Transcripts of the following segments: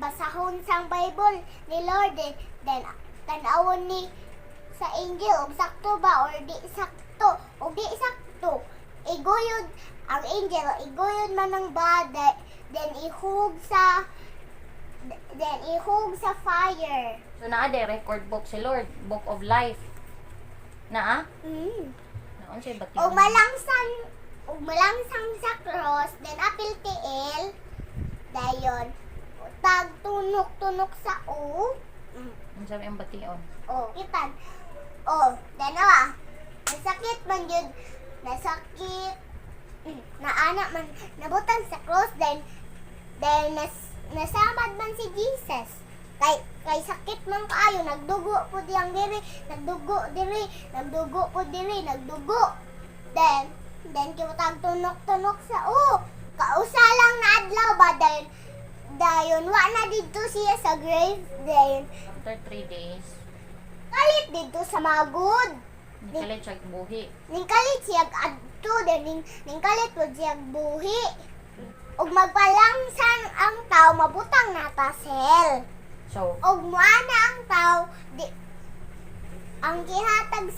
basahon sang Bible ni Lord, then tan-awon ni sa angel og sakto ba or di sakto, og di sakto iguyod ang angel, iguyod man ng body, then ihug sa fire. So naa day record book si Lord, Book of Life. Naa? Naon siya bati? Og malangsang sa cross, then apil tiil, dayon tag tunok sa o. Ang sabi ang bation. Oh, kitan. Then nasakit man yun. Nasakit. Naanak man. Nabutan sa cross. Then nasamad man si Jesus. Kay sakit man kaayo. Nagdugo po diyang diri. Nagdugo diri. Then kitang tunok sa kausa lang na adlaw ba. Dayon, wa na dito siya sa grave. Dayon, After 3 days, kalit dito sa magod. nikalit siya buhi. Ning kalit siya adto, then ning kalit po siya buhi. Og magpalangsan ang tao, mabutang nata sa hell. So, Og muana ang tao, ang gihatag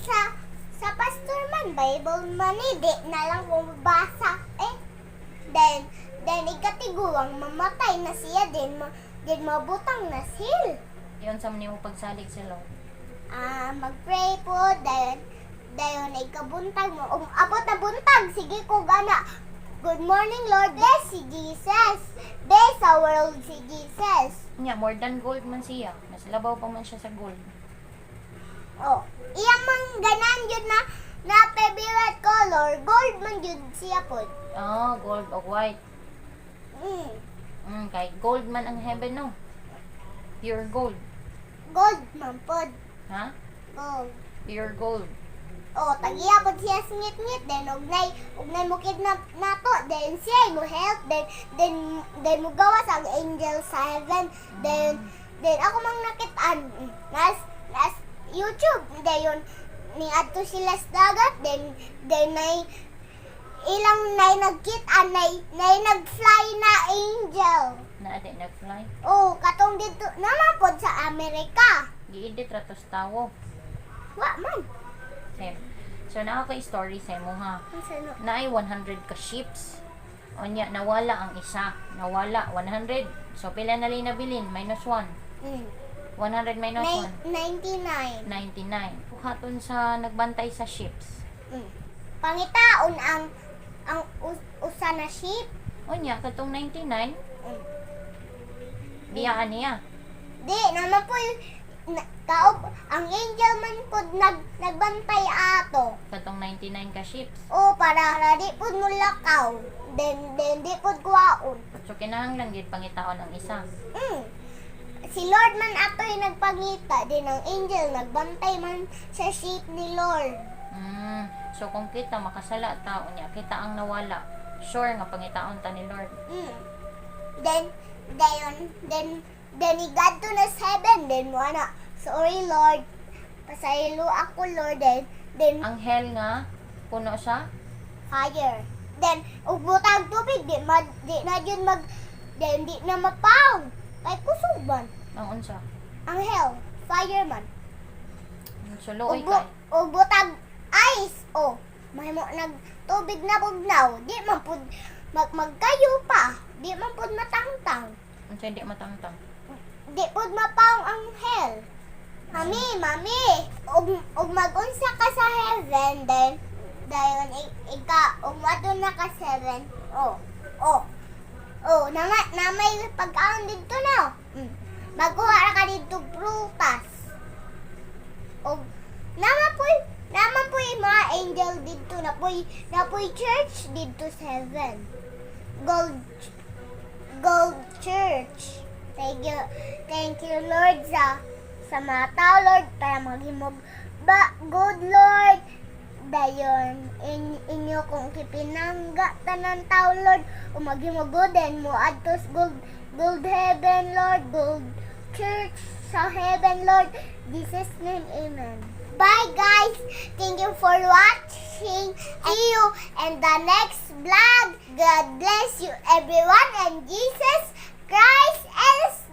sa pastor man, Bible man, di na lang bumabasa. Then ikatiguang mamatay na siya, din mabutang na sil. yun sa mo pagsalig si Lord. Mag-pray po, dayon ikabuntag mo. Abot na buntag, sige ko gana. Good morning, Lord. Bless si Jesus. Bless sa world si Jesus. Nya, more than gold man siya. Mas labaw pa man siya sa gold. Iyang mang ganan yun na favorite color. Gold man yun siya po. Gold o white. Kay gold man ang heaven, no? Pure gold. Gold man po. Ha? Gold. Pure gold. Tagiya po siya singit-ngit. Then, ugnay mo kidnap nato. Then, siya mo help. Then mo gawas ang angel sa heaven. Then ako mang nakitaan. Nas YouTube. Dayon, ni adto sila sa dagat. Then ilang nagkita. Nag-fly na angel. Na ade nag-fly. Katong dito naman po sa Amerika. Gi-edit ra to sa tawo. Wa man. Same. So, naa kay story sa mo ha. Ano? Naay 100 ka ships. Onya, nawala ang isa. Nawala, 100. So, pila na lang nabilin? -1. 100 minus 1. 99. 99. Puhaton sa nagbantay sa ships. Pangitaon ang usa na ship. Onya, katong 99, biyaan niya. Di naman po ang angel man po nagbantay ato. Katong 99 ka ships. Para di po mulakaw. Then di po kuwaon. So, kinahanglan gid pangitaon ang isa. Si Lord man ato yung nagpangita. Din ang angel nagbantay man sa ship ni Lord. So, kung kita makasala tao niya, kita ang nawala. Sure nga pangitaon ta ni Lord. Then igadto na 7. Then mo na, sorry Lord, pasaylo ako Lord. Then Ang hell nga, puno siya. fire. Then butang tubig, di na yun di na mapaw. Kay kusog man. Ang unsa. Ang hell, fireman. So, luoy kay. Butang ice. Mahimo nagtubig na bugnaw. Di man pud magkayo pa. Di man pud matangtang. Unsa di matangtang. Di pud mapaw ang hell. Mami. Og magunsa ka sa heaven, then dayon og madun na ka 7. Na may pagkaon dito na. Magkuha ra ka dito prutas. Og naman po yung mga angel dito na po church dito sa heaven. Gold church. Thank you Lord sa mga tao Lord para maghimog good Lord. Dayon inyo kung kipinangga tanan tao Lord o maghimog din mo adtos gold heaven Lord, gold church sa heaven Lord. Jesus name, amen. Bye guys. Thank you for watching. See you in the next vlog. God bless you everyone and Jesus Christ is